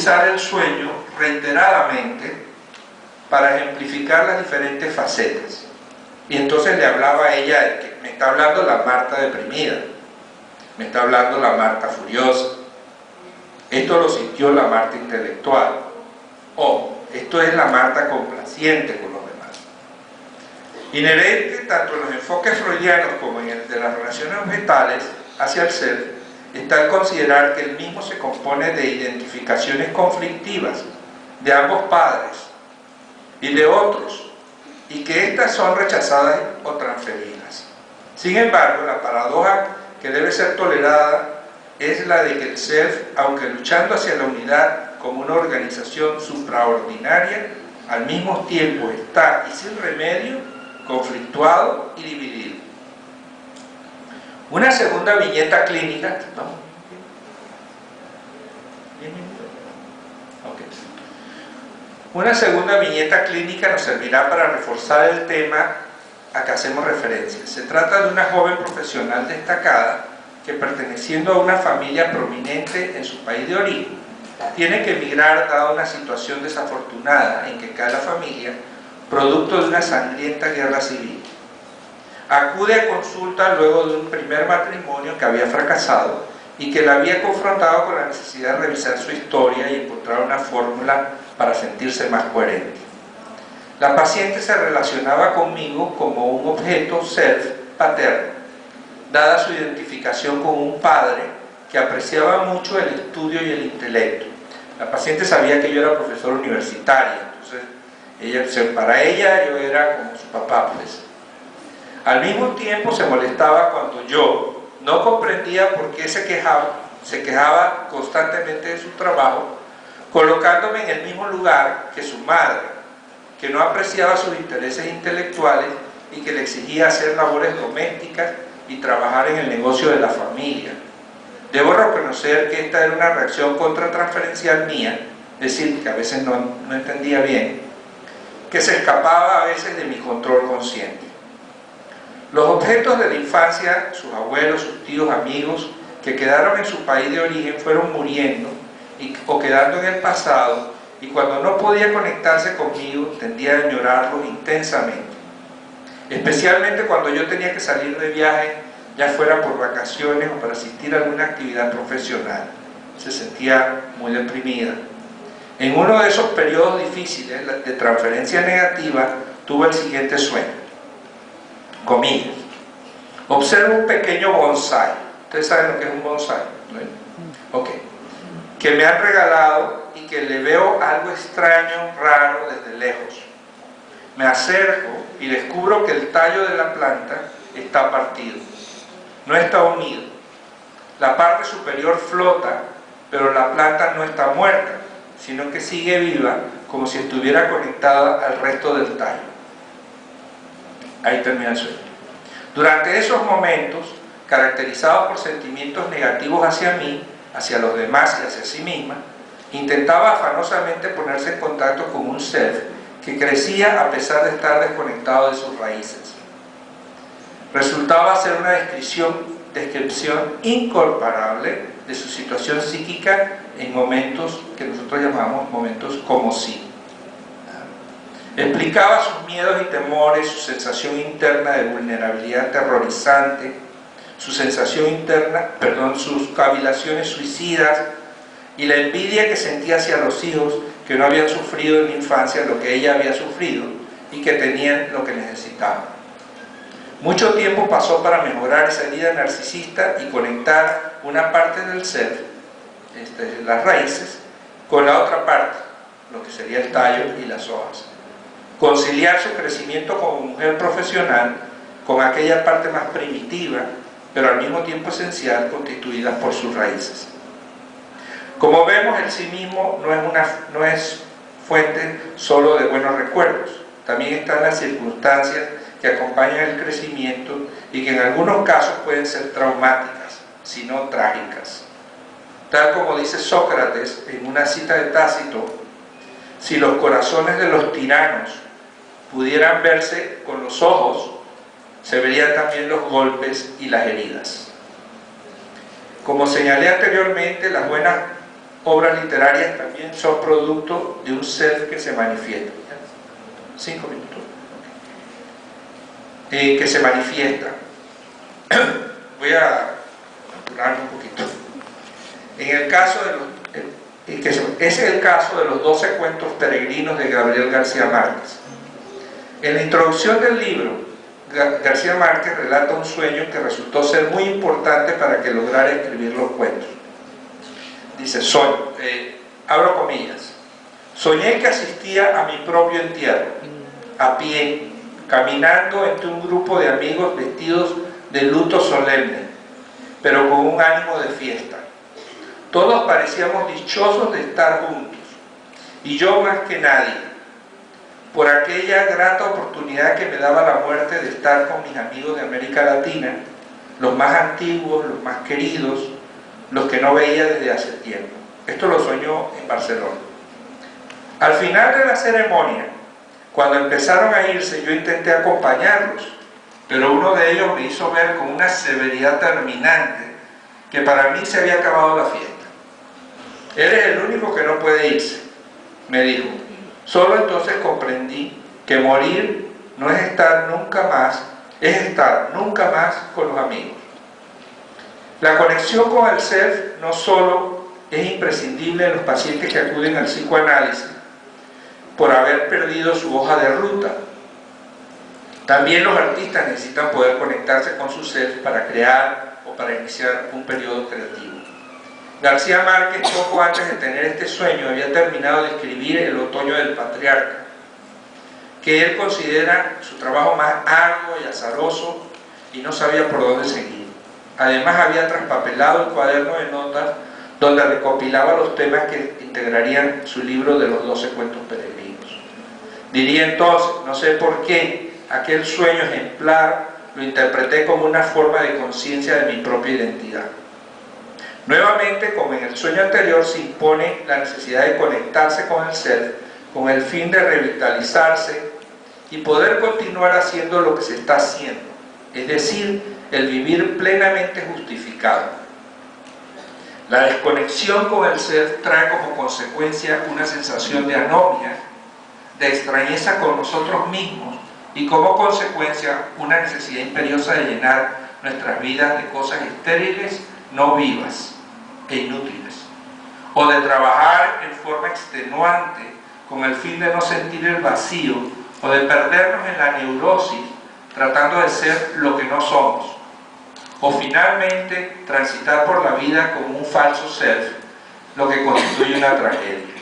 utilizar el sueño reiteradamente para ejemplificar las diferentes facetas. Y entonces le hablaba a ella de que me está hablando la Marta deprimida, me está hablando la Marta furiosa, esto lo sintió la Marta intelectual, o esto es la Marta complaciente con los demás. Inherente tanto en los enfoques freudianos como en el de las relaciones objetales hacia el ser, está el considerar que el mismo se compone de identificaciones conflictivas de ambos padres y de otros, y que éstas son rechazadas o transferidas. Sin embargo, la paradoja que debe ser tolerada es la de que el ser, aunque luchando hacia la unidad como una organización supraordinaria, al mismo tiempo está, y sin remedio, conflictuado y dividido. Una segunda viñeta clínica, ¿no? Okay. Una segunda viñeta clínica nos servirá para reforzar el tema a que hacemos referencia. Se trata de una joven profesional destacada que, perteneciendo a una familia prominente en su país de origen, tiene que emigrar dada una situación desafortunada en que cae la familia, producto de una sangrienta guerra civil. Acude a consulta luego de un primer matrimonio que había fracasado y que la había confrontado con la necesidad de revisar su historia y encontrar una fórmula para sentirse más coherente. La paciente se relacionaba conmigo como un objeto self paterno, dada su identificación con un padre que apreciaba mucho el estudio y el intelecto. La paciente sabía que yo era profesor universitario, entonces para ella yo era como su papá, pues. Al mismo tiempo se molestaba cuando yo no comprendía por qué se quejaba constantemente de su trabajo, colocándome en el mismo lugar que su madre, que no apreciaba sus intereses intelectuales y que le exigía hacer labores domésticas y trabajar en el negocio de la familia. Debo reconocer que esta era una reacción contratransferencial mía, es decir, que a veces no entendía bien, que se escapaba a veces de mi control consciente. Los objetos de la infancia, sus abuelos, sus tíos, amigos, que quedaron en su país de origen, fueron muriendo o quedando en el pasado, y cuando no podía conectarse conmigo, tendía a añorarlos intensamente. Especialmente cuando yo tenía que salir de viaje, ya fuera por vacaciones o para asistir a alguna actividad profesional. Se sentía muy deprimida. En uno de esos periodos difíciles de transferencia negativa, tuve el siguiente sueño. Comillas. Observo un pequeño bonsai. Ustedes saben lo que es un bonsai, ¿no? Ok. Que me han regalado y que le veo algo extraño, raro desde lejos. Me acerco y descubro que el tallo de la planta está partido. No está unido. La parte superior flota, pero la planta no está muerta, sino que sigue viva, como si estuviera conectada al resto del tallo. Ahí termina el sueño. Durante esos momentos, caracterizados por sentimientos negativos hacia mí, hacia los demás y hacia sí misma, intentaba afanosamente ponerse en contacto con un ser que crecía a pesar de estar desconectado de sus raíces. Resultaba ser una descripción incomparable de su situación psíquica en momentos que nosotros llamamos momentos como sí. Explicaba sus miedos y temores, su sensación interna de vulnerabilidad aterrorizante, su sensación interna, sus cavilaciones suicidas y la envidia que sentía hacia los hijos que no habían sufrido en la infancia lo que ella había sufrido y que tenían lo que necesitaban. Mucho tiempo pasó para mejorar esa herida narcisista y conectar una parte del ser, las raíces, con la otra parte, lo que sería el tallo y las hojas. Conciliar su crecimiento como mujer profesional con aquella parte más primitiva, pero al mismo tiempo esencial, constituida por sus raíces. Como vemos, el sí mismo no es fuente solo de buenos recuerdos, también están las circunstancias que acompañan el crecimiento y que en algunos casos pueden ser traumáticas, si no trágicas. Tal como dice Sócrates en una cita de Tácito, si los corazones de los tiranos pudieran verse con los ojos, se verían también los golpes y las heridas. Como señalé anteriormente, las buenas obras literarias también son producto de un self que se manifiesta. 5 minutos. Que se manifiesta. Voy a apurarme un poquito. En el caso de ese es el caso de los 12 cuentos peregrinos de Gabriel García Márquez. En la introducción del libro, García Márquez relata un sueño que resultó ser muy importante para que lograra escribir los cuentos. Dice, abro comillas, soñé que asistía a mi propio entierro, a pie, caminando entre un grupo de amigos vestidos de luto solemne, pero con un ánimo de fiesta. Todos parecíamos dichosos de estar juntos, y yo más que nadie, por aquella grata oportunidad que me daba la muerte de estar con mis amigos de América Latina, los más antiguos, los más queridos, los que no veía desde hace tiempo. Esto lo soñó en Barcelona. Al final de la ceremonia, cuando empezaron a irse, yo intenté acompañarlos, pero uno de ellos me hizo ver con una severidad terminante que para mí se había acabado la fiesta. Eres el único que no puede irse, me dijo. Solo entonces comprendí que morir no es estar nunca más, es estar nunca más con los amigos. La conexión con el self no solo es imprescindible en los pacientes que acuden al psicoanálisis por haber perdido su hoja de ruta. También los artistas necesitan poder conectarse con su self para crear o para iniciar un periodo creativo. García Márquez, poco antes de tener este sueño, había terminado de escribir El otoño del patriarca, que él considera su trabajo más arduo y azaroso, y no sabía por dónde seguir. Además había traspapelado el cuaderno de notas donde recopilaba los temas que integrarían su libro de los 12 cuentos peregrinos. Diría entonces, no sé por qué, aquel sueño ejemplar lo interpreté como una forma de conciencia de mi propia identidad. Nuevamente, como en el sueño anterior, se impone la necesidad de conectarse con el self, con el fin de revitalizarse y poder continuar haciendo lo que se está haciendo, es decir, el vivir plenamente justificado. La desconexión con el self trae como consecuencia una sensación de anomia, de extrañeza con nosotros mismos y como consecuencia una necesidad imperiosa de llenar nuestras vidas de cosas estériles, no vivas e inútiles, o de trabajar en forma extenuante con el fin de no sentir el vacío o de perdernos en la neurosis tratando de ser lo que no somos, o finalmente transitar por la vida como un falso self, lo que constituye una tragedia.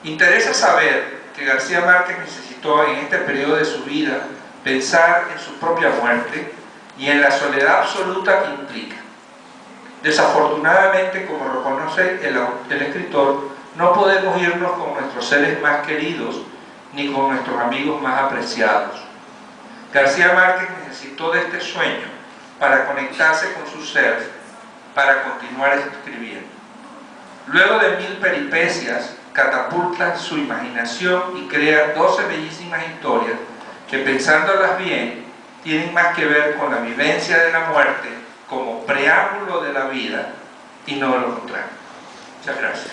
Interesa saber que García Márquez necesitó en este periodo de su vida pensar en su propia muerte y en la soledad absoluta que implica. Desafortunadamente, como reconoce el escritor, no podemos irnos con nuestros seres más queridos ni con nuestros amigos más apreciados. García Márquez necesitó de este sueño para conectarse con su ser, para continuar escribiendo. Luego de 1000 peripecias, catapulta su imaginación y crea 12 bellísimas historias que, pensándolas bien, tienen más que ver con la vivencia de la muerte como preámbulo de la vida y no lo contrario. Muchas gracias.